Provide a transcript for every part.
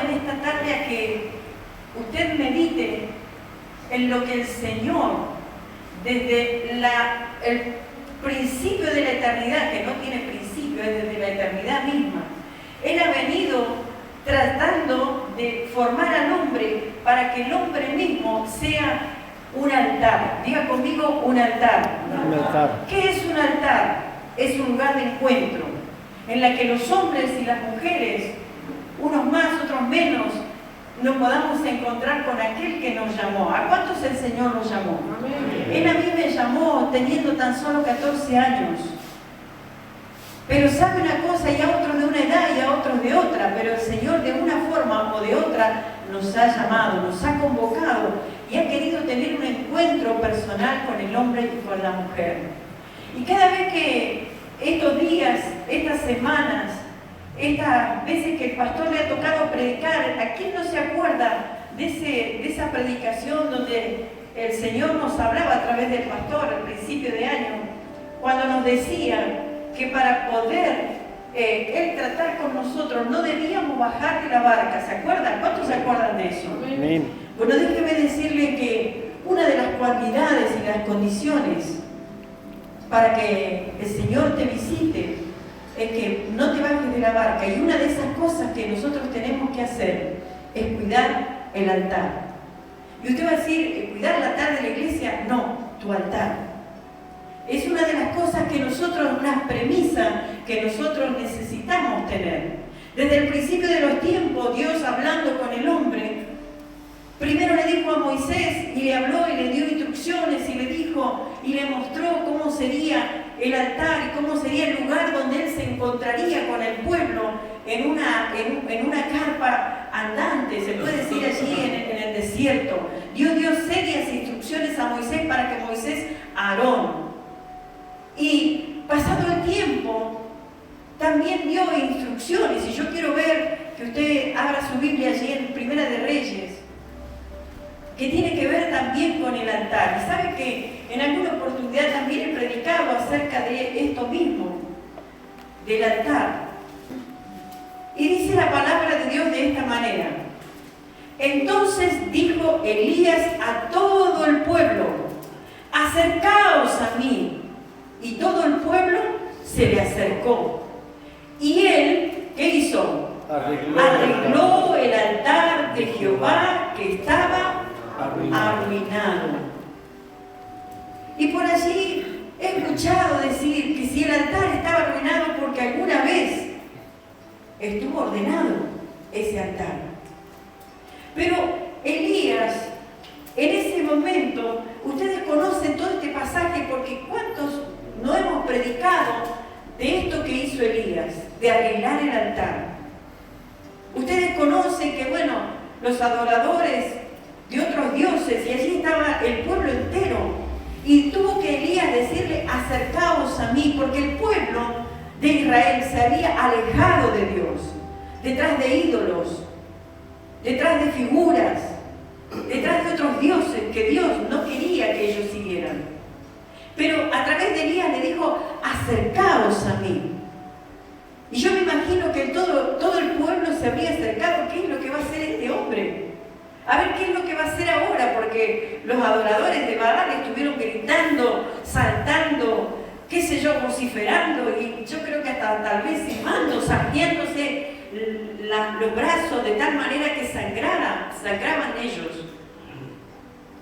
en esta tarde a que usted medite en lo que el Señor, desde el principio de la eternidad, que no tiene principio, es desde la eternidad misma, Él ha venido tratando de formar al hombre para que el hombre mismo sea un altar. Diga conmigo, un altar. Un altar. ¿Qué es un altar? Es un lugar de encuentro en la que los hombres y las mujeres, unos más, otros menos, nos podamos encontrar con aquel que nos llamó. ¿A cuántos el Señor nos llamó? Amén. Él a mí me llamó teniendo tan solo 14 años. Pero sabe una cosa, y a otros de una edad y a otros de otra, pero el Señor de una forma o de otra nos ha llamado, nos ha convocado y ha querido tener un encuentro personal con el hombre y con la mujer. Y cada vez que estos días, estas semanas, estas veces que el pastor le ha tocado predicar, ¿a quién no se acuerda de esa predicación donde el Señor nos hablaba a través del pastor al principio de año, cuando nos decía que para poder Él tratar con nosotros no debíamos bajar de la barca? ¿Se acuerdan? ¿Cuántos se acuerdan de eso? Amén. Bueno, déjeme decirle que una de las cualidades y las condiciones para que el Señor te visite es que no te bajes de la barca, y una de esas cosas que nosotros tenemos que hacer es cuidar el altar. Y usted va a decir, ¿cuidar el altar de la iglesia? No, tu altar. Es una de las cosas que nosotros, una premisa que nosotros necesitamos tener. Desde el principio de los tiempos, Dios hablando con el hombre, primero le dijo a Moisés y le habló y le dio instrucciones y le dijo y le mostró cómo sería el altar y cómo sería el lugar donde él se encontraría con el pueblo en una carpa andante, se puede decir allí en el desierto. Dios dio serias instrucciones a Moisés para que Moisés, Aarón. Y pasado el tiempo, también dio instrucciones, y yo quiero ver que usted abra su Biblia allí en Primera de Reyes, que tiene que ver también con el altar. Y sabe que en alguna oportunidad también he predicado acerca de esto mismo, del altar. Y dice la palabra de Dios de esta manera: entonces dijo Elías a todo el pueblo, acercaos a mí. Y todo el pueblo se le acercó. Y él, ¿qué hizo? Arregló el altar de Jehová que estaba arruinado. Y por allí he escuchado decir que si el altar estaba arruinado porque alguna vez estuvo ordenado ese altar. Pero Elías, en ese momento, ustedes conocen todo este pasaje porque ¿cuántos no hemos predicado de esto que hizo Elías, de arreglar el altar? Ustedes conocen que, bueno, los adoradores de otros dioses, y allí estaba el pueblo entero, y tuvo que Elías decirle, acercaos a mí, porque el pueblo de Israel se había alejado de Dios, detrás de ídolos, detrás de figuras, detrás de otros dioses que Dios no quería que ellos siguieran. Pero a través de Elías le dijo, acercaos a mí. Y yo me imagino que todo el pueblo se habría acercado. ¿Qué es lo que va a hacer este hombre? A ver qué es lo que va a hacer ahora, porque los adoradores de Baal estuvieron gritando, saltando, qué sé yo, vociferando, y yo creo que hasta tal vez silbando, saqueándose los brazos de tal manera que sangraban ellos.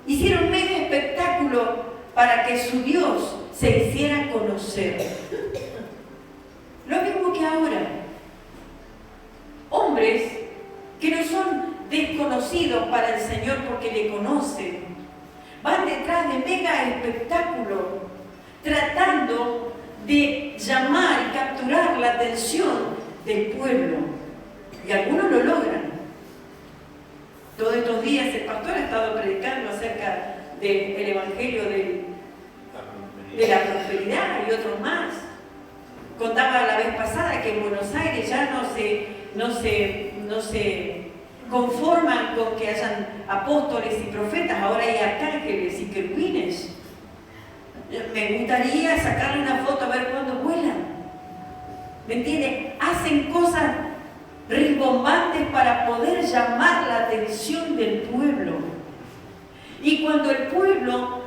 Hicieron mega espectáculo para que su Dios se hiciera conocer. Lo mismo que ahora. Hombres que no son desconocidos para el Señor porque le conocen, van detrás de mega espectáculo, tratando de llamar y capturar la atención del pueblo. Y algunos lo logran. Todos estos días el pastor ha estado predicando acerca del Evangelio de la prosperidad y otros más. Contaba la vez pasada que en Buenos Aires ya no se conforman con que hayan apóstoles y profetas, ahora hay arcángeles y querubines. Me gustaría sacarle una foto a ver cuándo vuelan. ¿Me entiende? Hacen cosas rimbombantes para poder llamar la atención del pueblo. Y cuando el pueblo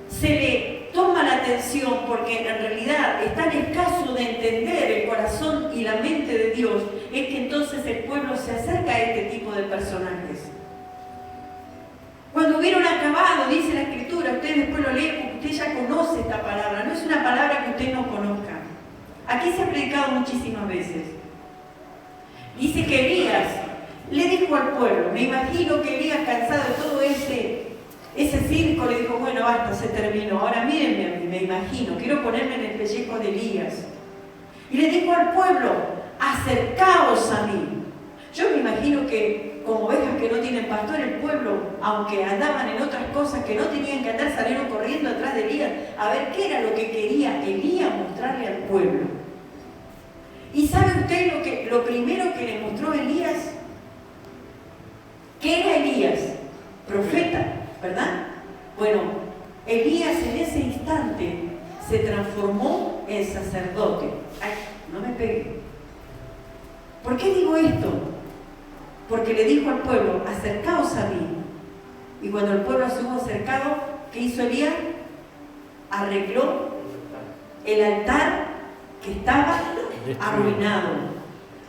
se le toma la atención, porque en realidad es tan escaso de entender el corazón y la mente de Dios, es que entonces el pueblo se acerca a este tipo de personajes. Cuando hubieron acabado, dice la Escritura, usted después lo lee porque usted ya conoce esta palabra, no es una palabra que usted no conozca. Aquí se ha predicado muchísimas veces. Dice que Elías le dijo al pueblo, me imagino que Elías, cansado de todo ese circo, le dijo, bueno, basta, se terminó, ahora mírenme a mí, me imagino, quiero ponerme en el pellejo de Elías. Y le dijo al pueblo, acercaos a mí. Yo me imagino que como ovejas que no tienen pastor, el pueblo, aunque andaban en otras cosas que no tenían que andar, salieron corriendo atrás de Elías a ver qué era lo que quería Elías mostrarle al pueblo. ¿Y sabe usted lo primero que le mostró Elías? ¿Qué era Elías? Profeta, ¿verdad? Bueno, Elías en ese instante se transformó en sacerdote. Ay, no me pegue. ¿Por qué digo esto? Porque le dijo al pueblo, acercaos a mí. Y cuando el pueblo se hubo acercado, ¿qué hizo Elías? Arregló el altar que estaba arruinado.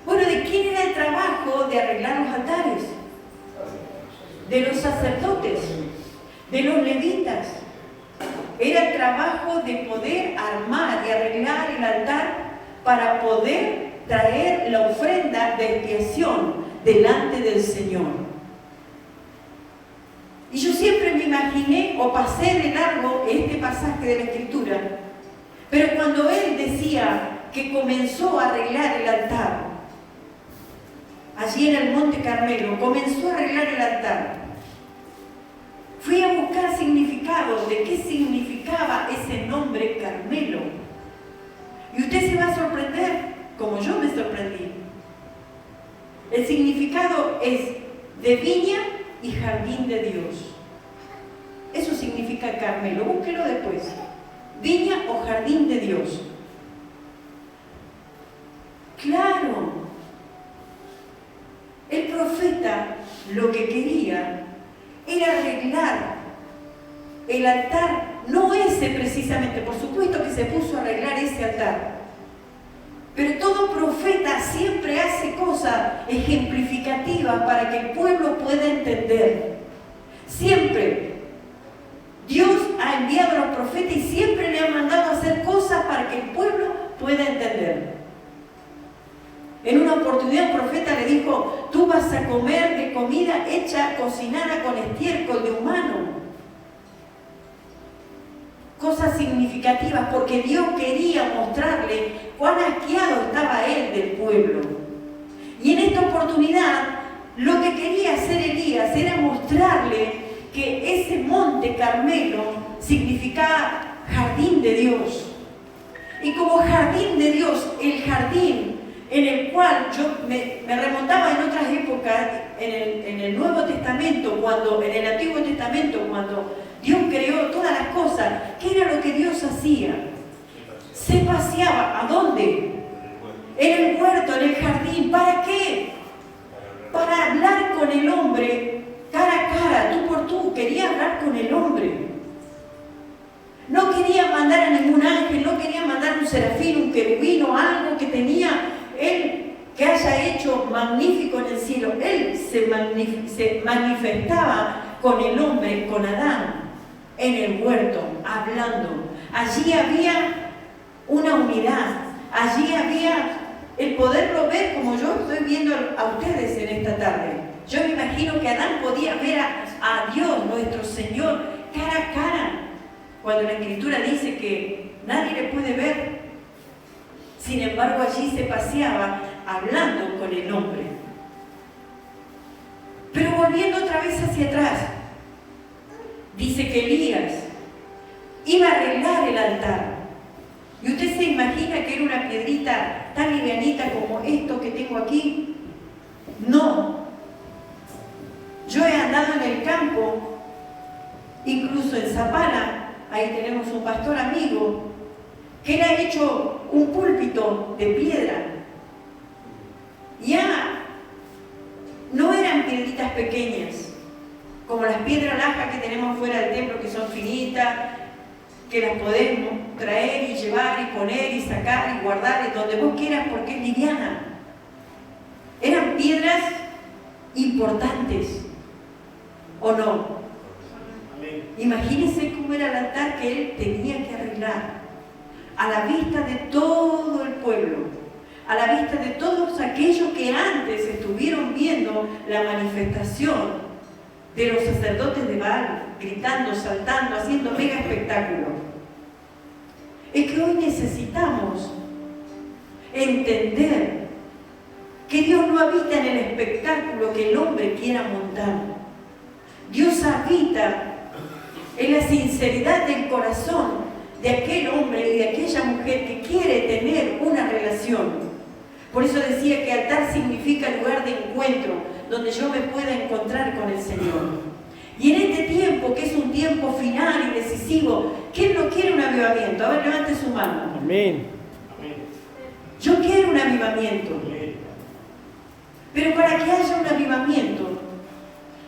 Bueno, ¿de quién era el trabajo de arreglar los altares? De los sacerdotes, de los levitas. Era el trabajo de poder armar y arreglar el altar para poder traer la ofrenda de expiación delante del Señor. Y yo siempre me imaginé o pasé de largo este pasaje de la Escritura, pero cuando él decía que comenzó a arreglar el altar, allí en el Monte Carmelo, comenzó a arreglar el altar, fui a buscar significado de qué significaba ese nombre Carmelo. Y usted se va a sorprender, como yo me sorprendí. El significado es de viña y jardín de Dios. Eso significa Carmelo, búsquelo después. Viña o jardín de Dios. Claro, el profeta lo que quería era arreglar el altar, no ese precisamente, por supuesto que se puso a arreglar ese altar, pero todo profeta siempre hace cosas ejemplificativas para que el pueblo pueda entender. Siempre Dios ha enviado a los profetas y siempre le ha mandado a hacer cosas para que el pueblo pueda entender. En una oportunidad un profeta le dijo, tú vas a comer de comida hecha, cocinada con estiércol de humano. Cosas significativas, porque Dios quería mostrarle cuán asqueado estaba él del pueblo. Y en esta oportunidad, lo que quería hacer Elías era mostrarle que ese monte Carmelo significaba jardín de Dios. Y como jardín de Dios, el jardín en el cual yo me remontaba en otras épocas, en el Nuevo Testamento, en el Antiguo Testamento, cuando Dios creó todas las cosas, ¿qué era lo que Dios hacía? Se paseaba. ¿A dónde? En el huerto, en el jardín. ¿Para qué? Para hablar con el hombre cara a cara, tú por tú. Quería hablar con el hombre. No quería mandar a ningún ángel, no quería mandar un serafín, un querubín, algo que tenía él que haya hecho magnífico en el cielo. Él se manifestaba con el hombre, con Adán, en el huerto, hablando. Allí había una unidad, allí había el poderlo ver como yo estoy viendo a ustedes en esta tarde. Yo me imagino que Adán podía ver a Dios, nuestro Señor, cara a cara, cuando la Escritura dice que nadie le puede ver. Sin embargo, allí se paseaba hablando con el hombre. Pero volviendo otra vez hacia atrás, dice que Elías iba a arreglar el altar. Y usted se imagina que era una piedrita tan livianita como esto que tengo aquí. No. Yo he andado en el campo, incluso en Zapala, ahí tenemos un pastor amigo, que él ha hecho un púlpito de piedra y ha piedritas pequeñas, como las piedras lajas que tenemos fuera del templo, que son finitas, que las podemos traer y llevar y poner y sacar y guardar en donde vos quieras porque es liviana. Eran piedras importantes, ¿o no? Imagínense cómo era el altar que él tenía que arreglar a la vista de todo el pueblo, a la vista de todos aquellos que antes estuvieron viendo la manifestación de los sacerdotes de Baal, gritando, saltando, haciendo mega espectáculo. Es que hoy necesitamos entender que Dios no habita en el espectáculo que el hombre quiera montar. Dios habita en la sinceridad del corazón de aquel hombre y de aquella mujer que quiere tener una relación. Por eso decía que altar significa lugar de encuentro, donde yo me pueda encontrar con el Señor. Y en este tiempo, que es un tiempo final y decisivo, ¿quién no quiere un avivamiento? A ver, levante su mano. Amén. Yo quiero un avivamiento. Pero para que haya un avivamiento,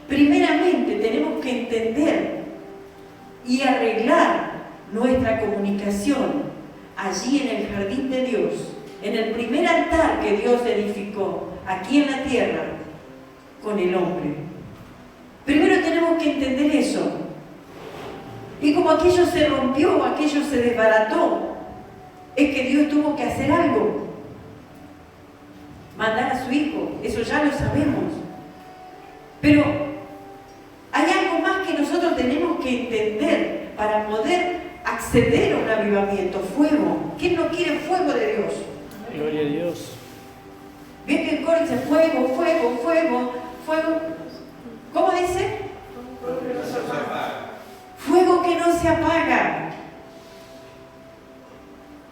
primeramente tenemos que entender y arreglar nuestra comunicación allí en el jardín de Dios, en el primer altar que Dios edificó aquí en la tierra con el hombre. Primero tenemos que entender eso. Y como aquello se rompió, aquello se desbarató, es que Dios tuvo que hacer algo. Mandar a su Hijo, eso ya lo sabemos. Pero hay algo más que nosotros tenemos que entender para poder acceder a un avivamiento. Fuego. ¿Quién no quiere fuego de Dios? Gloria a Dios. ¿Ven que el coro dice fuego, fuego, fuego, fuego? ¿Cómo dice? Fuego que no se apaga.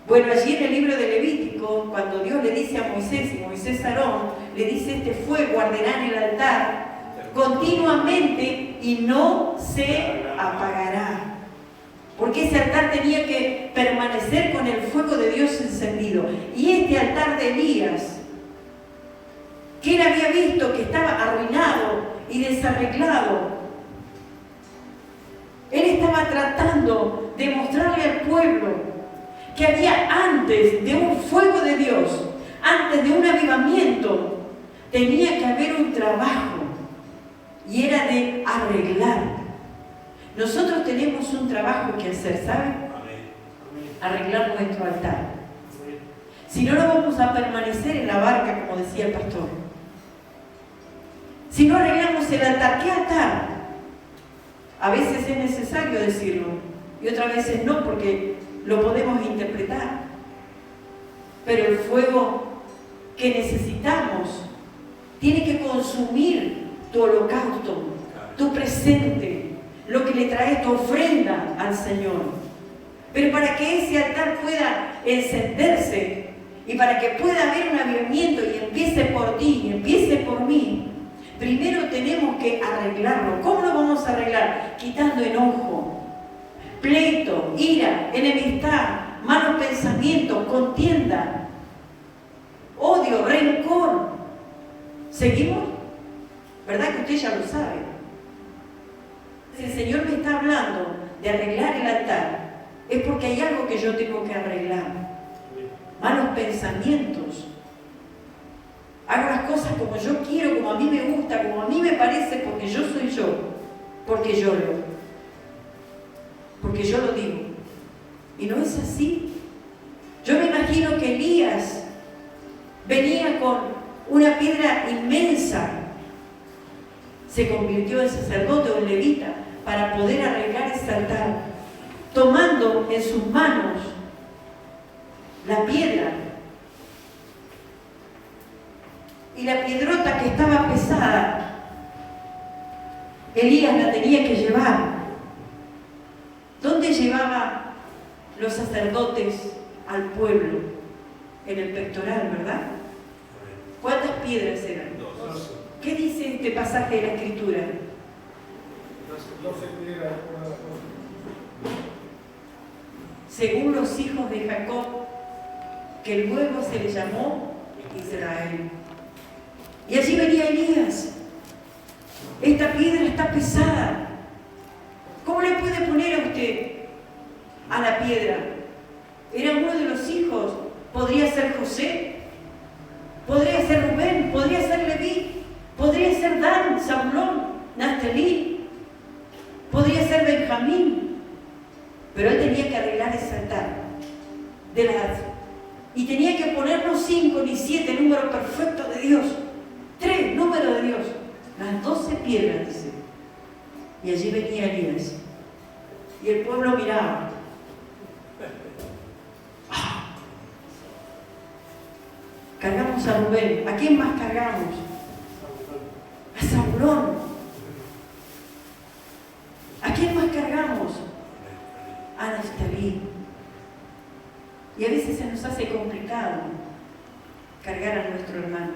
Bueno, allí en el libro de Levítico, cuando Dios le dice a Moisés y Moisés a Aarón, le dice: este fuego arderá en el altar continuamente y no se apagará. Porque ese altar tenía que permanecer con el fuego de Dios encendido. Y este altar de Elías, que él había visto que estaba arruinado y desarreglado, él estaba tratando de mostrarle al pueblo que había antes de un fuego de Dios, antes de un avivamiento, tenía que haber un trabajo, y era de arreglar. Nosotros tenemos un trabajo que hacer, ¿saben? Arreglar nuestro altar. Si no, no vamos a permanecer en la barca, como decía el pastor. Si no arreglamos el altar, ¿qué altar? A veces es necesario decirlo y otras veces no, porque lo podemos interpretar. Pero el fuego que necesitamos tiene que consumir tu holocausto, tu presente, lo que le trae tu ofrenda al Señor. Pero para que ese altar pueda encenderse y para que pueda haber un avivamiento y empiece por ti y empiece por mí, primero tenemos que arreglarlo. ¿Cómo lo vamos a arreglar? Quitando enojo, pleito, ira, enemistad, malos pensamientos, contienda, odio, rencor. ¿Seguimos? ¿Verdad que usted ya lo sabe? Si el Señor me está hablando de arreglar el altar, es porque hay algo que yo tengo que arreglar. Malos pensamientos. Hago las cosas como yo quiero, como a mí me gusta, como a mí me parece, porque yo soy yo, porque yo lo digo. Y no es así. Yo me imagino que Elías venía con una piedra inmensa, se convirtió en sacerdote o en levita para poder arreglar ese altar, tomando en sus manos la piedra. Y la piedrota que estaba pesada, Elías la tenía que llevar. ¿Dónde llevaba los sacerdotes al pueblo? En el pectoral, ¿verdad? ¿Cuántas piedras eran? 2. ¿Qué dice este pasaje de la Escritura? 12 piedras. Según los hijos de Jacob, que luego se le llamó Israel. Y allí venía Elías esta piedra está pesada. ¿Cómo le puede poner a usted a la piedra? Era uno de los hijos. Podría ser José, podría ser Rubén, podría ser Leví, podría ser Dan, Zabulón, Naftalí, podría ser Benjamín. Pero él tenía que arreglar ese altar de y tenía que poner no 5 ni 7, número perfecto de Dios, 3, número de Dios, las 12 piedras, dice. Y allí venía Elías. Y el pueblo miraba. Cargamos a Rubén. ¿A quién más cargamos? A Zabulón. ¿A quién más cargamos? A Naftalí. Y a veces se nos hace complicado cargar a nuestro hermano.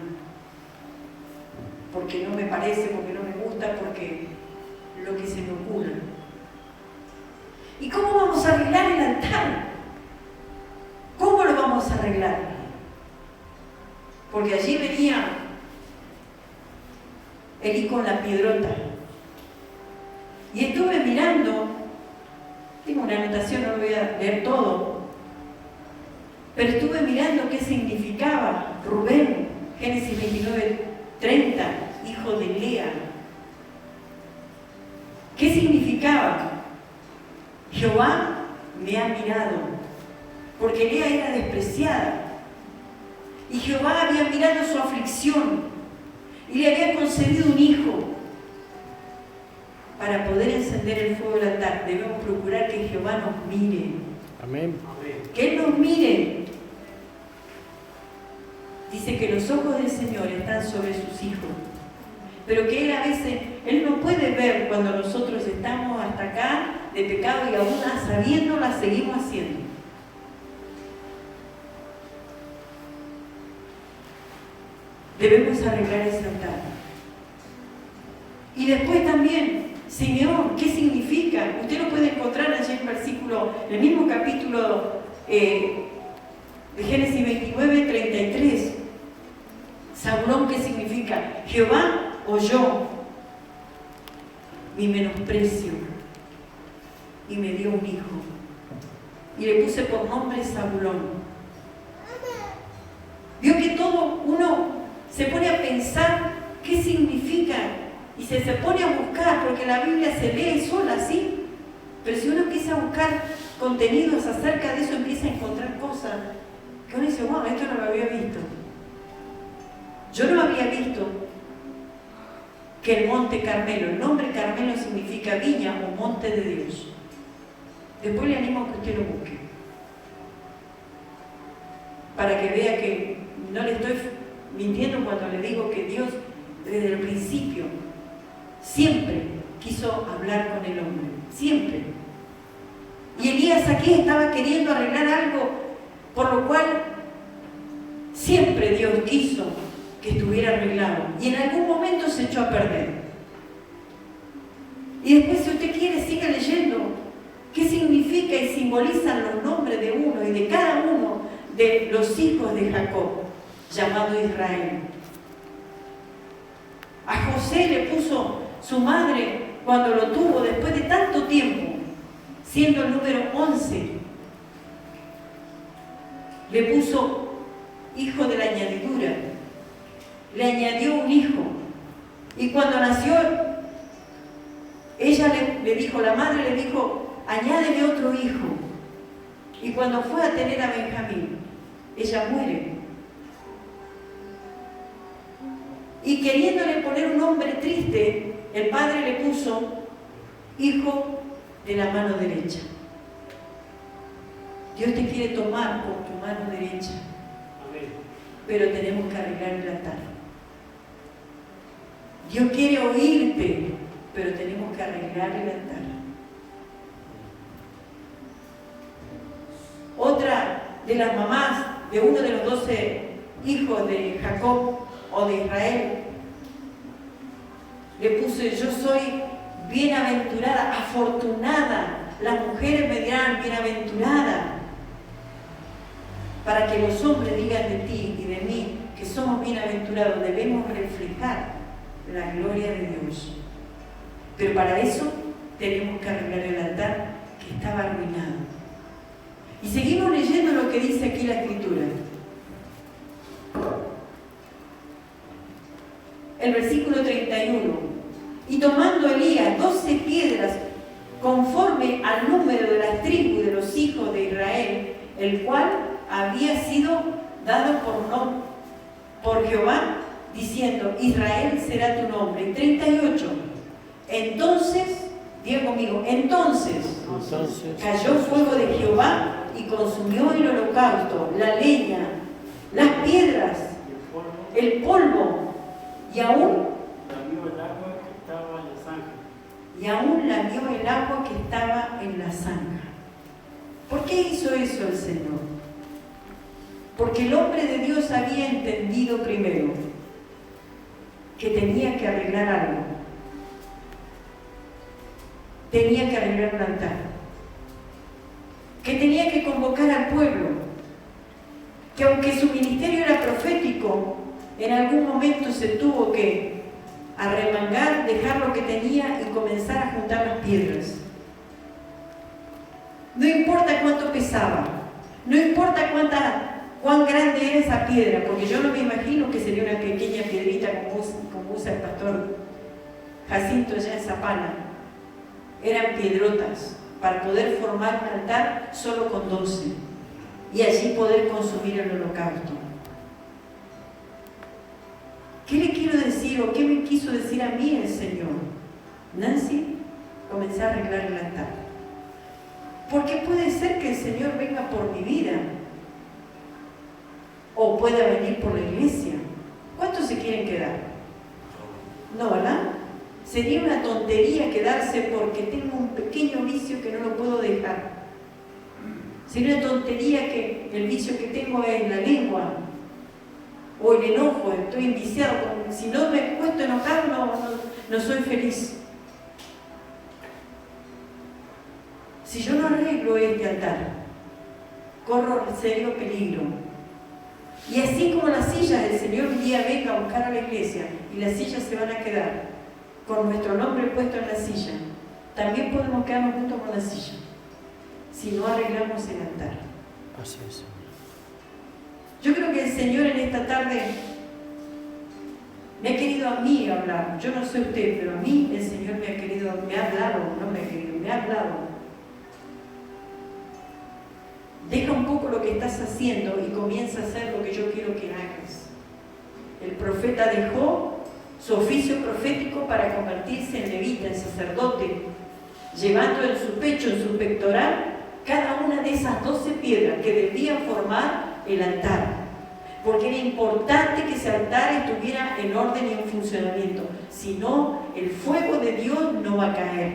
Porque no me parece, porque no me gusta, porque lo que se me ocurra. ¿Y cómo vamos a arreglar el altar? ¿Cómo lo vamos a arreglar? Porque allí venía Elí con la piedrota. Y estuve mirando, tengo una anotación, no lo voy a leer todo, pero estuve mirando qué significaba Rubén, Génesis 29:30, hijo de Lea. ¿Qué significaba? Jehová me ha mirado, porque Lea era despreciada. Y Jehová había mirado su aflicción y le había concedido un hijo. Para poder encender el fuego del altar, debemos procurar que Jehová nos mire. Amén. Que Él nos mire. Dice que los ojos del Señor están sobre sus hijos, pero que Él a veces, Él no puede ver cuando nosotros estamos hasta acá de pecado y aún sabiéndola seguimos haciendo. Debemos arreglar ese altar. Y después también, Simeón, ¿qué significa? Usted lo puede encontrar allí en el versículo, en el mismo capítulo de Génesis 29:33. Zabulón, ¿qué significa? Jehová oyó mi menosprecio y me dio un hijo. Y le puse por nombre Zabulón. Vio que todo uno se pone a pensar qué significa y se pone a buscar, porque la Biblia se lee sola, ¿sí? Pero si uno empieza a buscar contenidos acerca de eso, empieza a encontrar cosas que uno dice, wow, esto no lo había visto. Yo no había visto que el monte Carmelo, el nombre Carmelo significa viña o monte de Dios. Después le animo a que usted lo busque, para que vea que no le estoy mintiendo cuando le digo que Dios desde el principio siempre quiso hablar con el hombre, siempre. Y Elías aquí estaba queriendo arreglar algo por lo cual siempre Dios quiso que estuviera arreglado y en algún momento se echó a perder. Y después, si usted quiere, siga leyendo qué significa y simbolizan los nombres de uno y de cada uno de los hijos de Jacob, llamado Israel. A José le puso su madre cuando lo tuvo después de tanto tiempo, siendo el número 11, le puso hijo de la añadidura, le añadió un hijo. Y cuando nació, ella le dijo, la madre le dijo, añádele otro hijo. Y cuando fue a tener a Benjamín, ella muere. Y queriéndole poner un nombre triste, el padre le puso hijo de la mano derecha. Dios te quiere tomar por tu mano derecha. Amén. Pero tenemos que arreglar el altar. Dios quiere oírte, pero tenemos que arreglar el altar. Otra de las mamás de uno de los 12 hijos de Jacob o de Israel le puso, yo soy bienaventurada, afortunada. Las mujeres me dirán bienaventurada, para que los hombres digan de ti y de mí que somos bienaventurados. Debemos reflejar la gloria de Dios. Pero para eso tenemos que arreglar el altar que estaba arruinado. Y seguimos leyendo lo que dice aquí la Escritura. El versículo 31. Y tomando Elías 12 piedras conforme al número de las tribus de los hijos de Israel, el cual había sido dado por Jehová, diciendo: Israel será tu nombre. Y 38. Entonces, diga conmigo, entonces cayó fuego de Jehová y consumió el holocausto, la leña, las piedras, el polvo, y aún lamió el agua que estaba en la zanja. ¿Por qué hizo eso el Señor? Porque el hombre de Dios había entendido primero que tenía que arreglar algo. Tenía que arreglar un altar. Que tenía que convocar al pueblo. Que aunque su ministerio era profético, en algún momento se tuvo que arremangar, dejar lo que tenía y comenzar a juntar las piedras. No importa cuánto pesaba, no importa cuán grande era esa piedra, porque yo no me imagino que sería una pequeña piedrita como usa el pastor Jacinto allá en Zapala. Eran piedrotas para poder formar un altar solo con 12 y allí poder consumir el holocausto. ¿Qué le quiero decir o qué me quiso decir a mí el Señor? Nancy, comencé a arreglar el altar. Porque puede ser que el Señor venga por mi vida o pueda venir por la iglesia. ¿Cuántos se quieren quedar? No, ¿verdad? Sería una tontería quedarse porque tengo un pequeño vicio que no lo puedo dejar. Sería una tontería que el vicio que tengo es la lengua o el enojo, estoy enviciado. Si no me cuesta enojar, no soy feliz. Si yo no arreglo este altar, corro serio peligro. Y así como las sillas, el Señor un día venga a buscar a la iglesia y las sillas se van a quedar con nuestro nombre puesto en la silla, también podemos quedarnos juntos con la silla si no arreglamos el altar. Así es. Yo creo que el Señor en esta tarde me ha querido a mí hablar. Yo no sé usted, pero a mí el Señor me ha hablado, no me ha querido, me ha hablado. Deja un poco lo que estás haciendo y comienza a hacer lo que yo quiero que hagas. El profeta dejó su oficio profético para convertirse en levita, en sacerdote, llevando en su pecho, en su pectoral, cada una de esas 12 piedras que debían formar el altar. Porque era importante que ese altar estuviera en orden y en funcionamiento. Si no, el fuego de Dios no va a caer.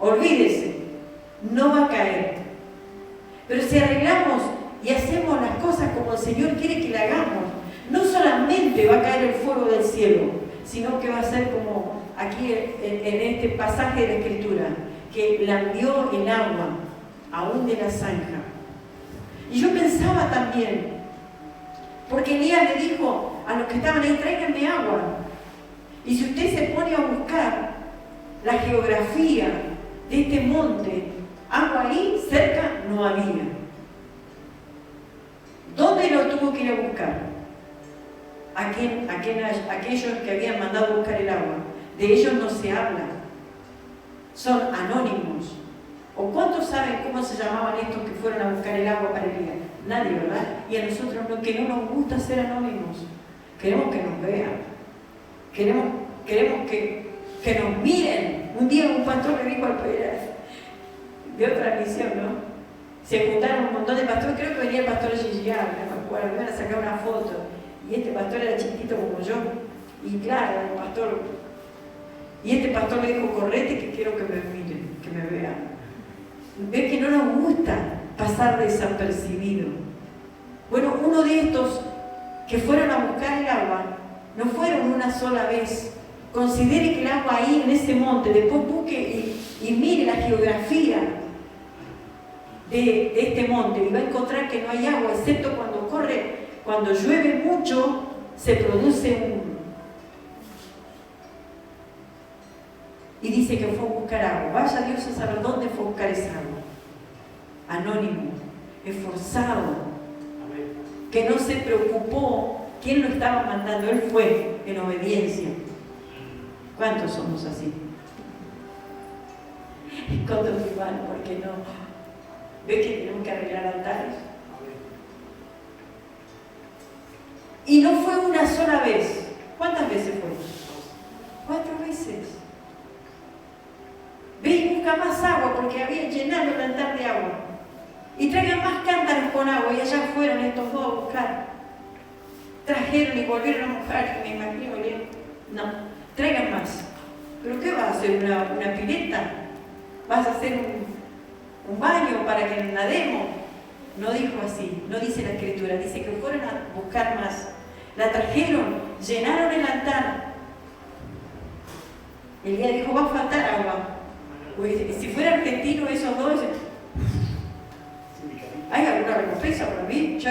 Olvídese, no va a caer. Pero si arreglamos y hacemos las cosas como el Señor quiere que la hagamos, no solamente va a caer el fuego del cielo, sino que va a ser como aquí en este pasaje de la Escritura, que lamió el agua, aún de la zanja. Y yo pensaba también, porque Elías le dijo a los que estaban ahí: tráiganme agua. Y si usted se pone a buscar la geografía de este monte, agua ahí cerca no había. ¿Dónde lo tuvo que ir a buscar? Aquellos que habían mandado a buscar el agua. De ellos no se habla. Son anónimos. ¿O cuántos saben cómo se llamaban estos que fueron a buscar el agua para Elías? Nadie, ¿verdad? Y a nosotros que no nos gusta ser anónimos. Queremos que nos vean. Queremos que nos miren. Un día un pastor le dijo al de otra misión, ¿no? Se juntaron un montón de pastores, creo que venía el pastor Gilliard, no me acuerdo, iban a sacar una foto. Y este pastor era chiquito como yo. Y claro, el pastor. Y este pastor le dijo: correte que quiero que me miren, que me vean. Ve que no nos gusta pasar desapercibido. Bueno, uno de estos que fueron a buscar el agua, no fueron una sola vez. Considere que el agua ahí en ese monte, después busque y mire la geografía de este monte y va a encontrar que no hay agua, excepto cuando llueve mucho, se produce Y dice que fue a buscar agua. Vaya Dios a saber dónde fue a buscar esa agua. Anónimo, esforzado, que no se preocupó quién lo estaba mandando. Él fue en obediencia. ¿Cuántos somos así? Con tu hermano, ¿por qué no? ¿Ves que tenemos que arreglar altares? Y no fue una sola vez. ¿Cuántas veces fue? 4 veces. Ve y busca más agua, porque había llenado el altar de agua. Y traigan más cántaros con agua. Y allá fueron estos dos a buscar. Trajeron y volvieron a mojar. Y me imagino bien. No, traigan más. ¿Pero qué vas a hacer? ¿Una pileta? ¿Vas a hacer un baño para que nademos? No dijo así, no dice la Escritura. Dice que fueron a buscar más. La trajeron, llenaron el altar. Elías dijo, va a faltar agua. Pues, si fuera argentino esos dos, ¿hay alguna recompensa para mí? Che.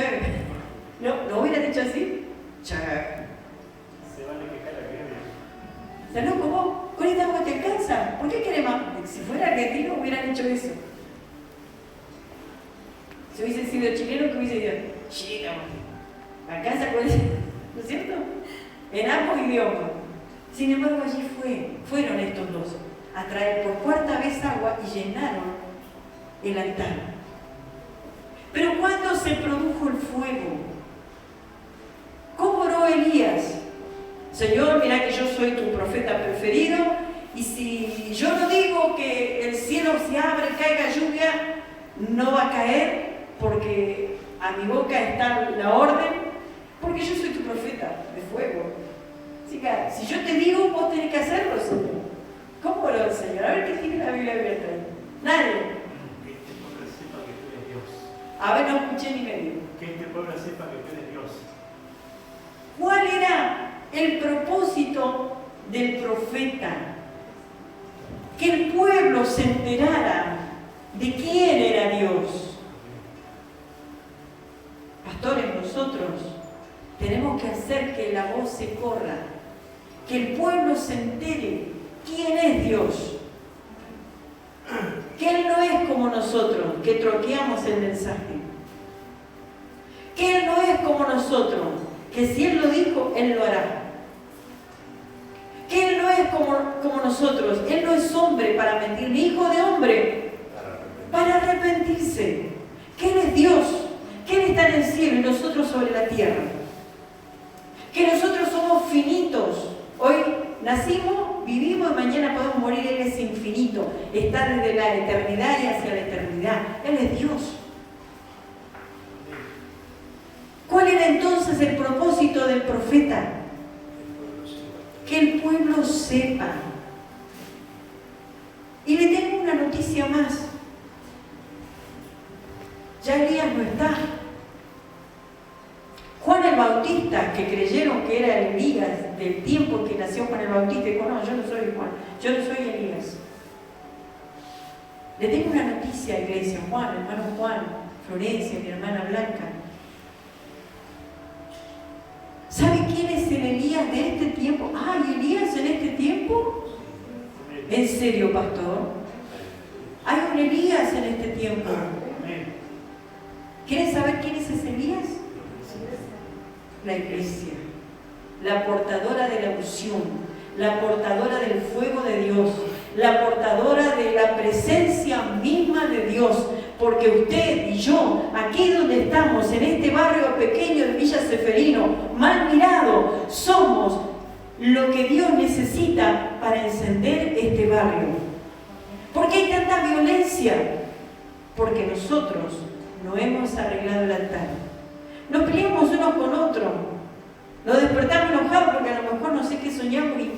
¿No hubiera dicho así? Che. Se van a quejar a la ¿Está loco vos? ¿Con esta agua te alcanza? ¿Por qué querés más? Si fuera argentino hubieran hecho eso. Si hubiesen sido chilenos, ¿qué hubiese dicho? Chino. ¿Alcanza con eso? ¿No es cierto? En ambos idiomas. Sin embargo, allí fueron estos dos a traer por 4ª vez agua y llenaron el altar. Pero ¿cuándo se produjo el fuego? ¿Cómo oró Elías? Señor, mira que yo soy tu profeta preferido, y si yo no digo que el cielo se abre, caiga lluvia, no va a caer, porque a mi boca está la orden, porque yo soy tu profeta de fuego. Así que, si yo te digo, vos tenés que hacerlo, Señor. ¿Cómo oró el Señor? A ver qué tiene la Biblia abierta. Nadie. Que este pueblo sepa que tú eres Dios. A ver, no escuché ni medio. Que este pueblo sepa que tú eres Dios. ¿Cuál era el propósito del profeta? Que el pueblo se enterara de quién era Dios. Pastores, nosotros tenemos que hacer que la voz se corra, que el pueblo se entere quién es Dios, que Él no es como nosotros, que troqueamos el mensaje, que Él no es como nosotros, que si Él lo dijo, Él lo hará, que Él no es como nosotros, Él no es hombre para mentir, ni hijo de hombre para arrepentirse, que Él es Dios, que Él está en el cielo y nosotros sobre la tierra, que nosotros somos finitos. Hoy nacimos, vivimos y mañana podemos morir. Él es infinito, está desde la eternidad y hacia la eternidad. Él es Dios. ¿Cuál era entonces el propósito del profeta? Que el pueblo sepa. Y le tengo una noticia más. Ya Elías no está. Juan el Bautista, que creyeron que era Elías del tiempo en que nació Juan el Bautista, dijo, no, yo no soy Juan, yo no soy Elías. Le tengo una noticia, iglesia, Juan, hermano Juan, Florencia, mi hermana Blanca. ¿Sabe quién es el Elías de este tiempo? ¿Hay Elías en este tiempo? ¿En serio, pastor? ¿Hay un Elías en este tiempo? ¿Quieren saber quién es ese Elías? La iglesia, la portadora de la unción, la portadora del fuego de Dios, la portadora de la presencia misma de Dios, porque usted y yo, aquí donde estamos, en este barrio pequeño de Villa Ceferino, mal mirado, somos lo que Dios necesita para encender este barrio. ¿Por qué hay tanta violencia? Porque nosotros no hemos arreglado el altar. Nos peleamos unos con otros, nos despertamos enojados porque a lo mejor no sé qué soñamos y...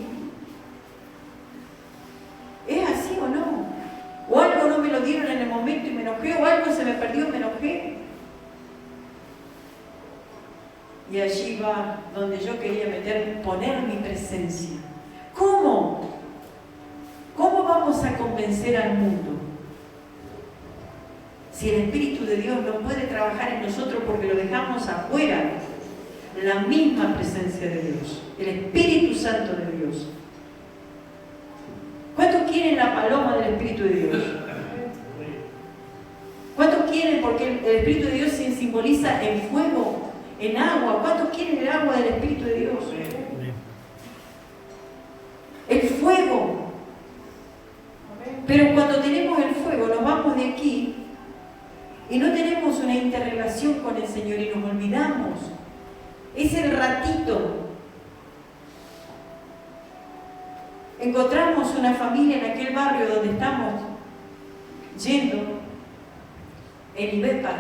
¿Es así o no? O algo no me lo dieron en el momento y me enojé, o algo se me perdió y me enojé. Y allí va donde yo quería poner mi presencia. ¿Cómo? ¿Cómo vamos a convencer al mundo? Si el Espíritu de Dios no puede trabajar en nosotros porque lo dejamos afuera, la misma presencia de Dios, el Espíritu Santo de Dios. ¿Cuántos quieren la paloma del Espíritu de Dios? ¿Cuántos quieren? Porque el Espíritu de Dios se simboliza en fuego, en agua. ¿Cuántos quieren el agua del Espíritu de Dios? El fuego. Pero cuando tenemos el fuego, nos vamos de aquí y no tenemos una interrelación con el Señor y nos olvidamos. Es el ratito. Encontramos una familia en aquel barrio donde estamos yendo, en Ibepa,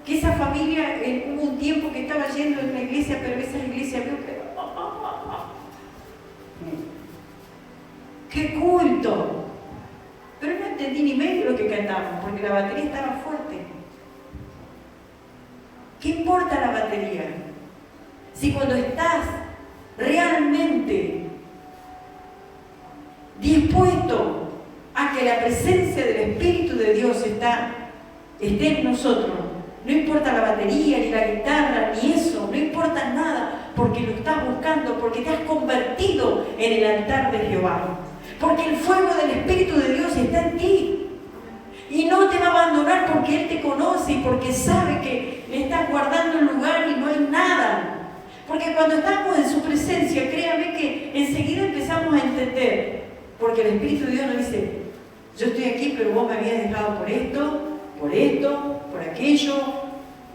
que esa familia, hubo un tiempo que estaba yendo en la iglesia, pero esa iglesia vio que ¡qué culto! Pero no entendí ni medio lo que cantaban, porque la batería estaba fuerte. ¿Qué importa la batería? Si cuando estás realmente dispuesto a que la presencia del Espíritu de Dios esté en nosotros, no importa la batería, ni la guitarra, ni eso, no importa nada, porque lo estás buscando, porque te has convertido en el altar de Jehová. Porque el fuego del Espíritu de Dios está en ti. Y no te va a abandonar porque Él te conoce y porque sabe que le estás guardando el lugar y no hay nada. Porque cuando estamos en su presencia, créame que enseguida empezamos a entender. Porque el Espíritu de Dios nos dice, yo estoy aquí, pero vos me habías dejado por esto, por aquello.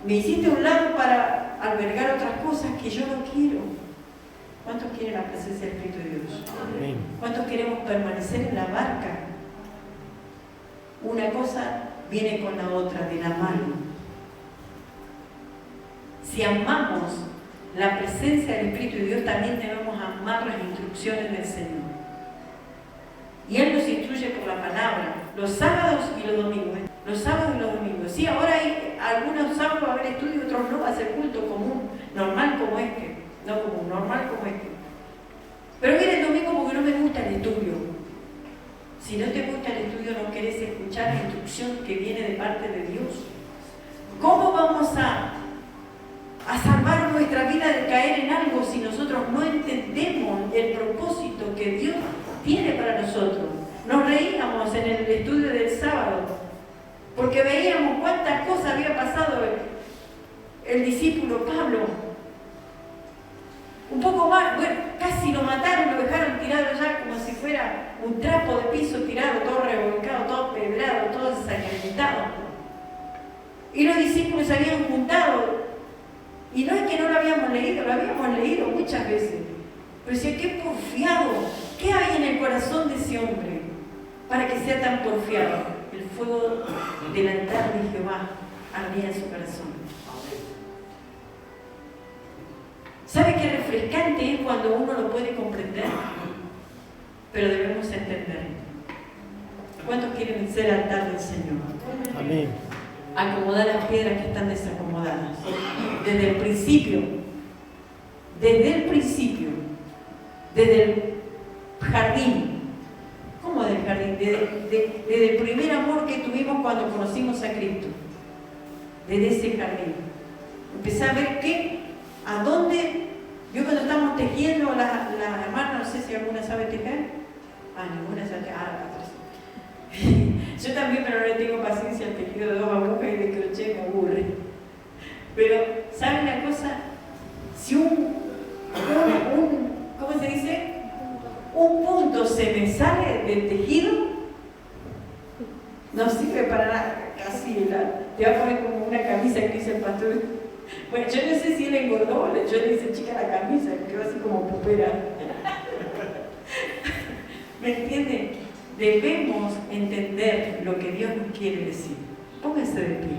Me hiciste a un lado para albergar otras cosas que yo no quiero. ¿Cuántos quieren la presencia del Espíritu de Dios? Amén. ¿Cuántos queremos permanecer en la barca? Una cosa viene con la otra, de la mano. Si amamos la presencia del Espíritu de Dios, también debemos amar las instrucciones del Señor. Y Él nos instruye por la palabra, los sábados y los domingos. Los sábados y los domingos. Sí, ahora hay algunos sábados va a haber estudio, otros no, va a ser culto común, normal como este. No común, normal como este. Pero viene el domingo porque no me gusta el estudio. Si no te gusta el estudio, no querés escuchar la instrucción que viene de parte de Dios. ¿Cómo vamos a salvar nuestra vida de caer en algo si nosotros no entendemos el propósito que Dios tiene para nosotros? Nos reíamos en el estudio del sábado porque veíamos cuántas cosas había pasado el discípulo Pablo. Un poco más, bueno, casi lo mataron, lo dejaron tirado allá como si fuera un trapo de piso tirado, todo revolcado, todo pedrado, todo ensangrentado. Y los discípulos se habían juntado. Y no es que no lo habíamos leído muchas veces. Pero decía, qué porfiado, ¿qué hay en el corazón de ese hombre para que sea tan porfiado? El fuego del altar de Jehová ardía en su corazón. ¿Sabe qué refrescante es cuando uno lo puede comprender? Pero debemos entender. ¿Cuántos quieren ser altar del Señor? Amén. Acomodar las piedras que están desacomodadas. Desde el principio. Desde el jardín. ¿Cómo del jardín? Desde el primer amor que tuvimos cuando conocimos a Cristo. Desde ese jardín. Empecé a ver a dónde. Yo cuando estamos tejiendo, la hermana, no sé si alguna sabe tejer. Ninguna sabe tejer. Yo también, pero no le tengo paciencia al tejido de 2 agujas y de crochet, me aburre. Pero, ¿saben una cosa? Si ¿cómo se dice? Un punto se me sale del tejido, no sirve para nada, casi te va a poner como una camisa que dice el pastor. Bueno, yo no sé si él engordó, yo le hice chica la camisa, que quedó así como pupera. ¿Me entienden? Debemos entender lo que Dios nos quiere decir. Pónganse de pie.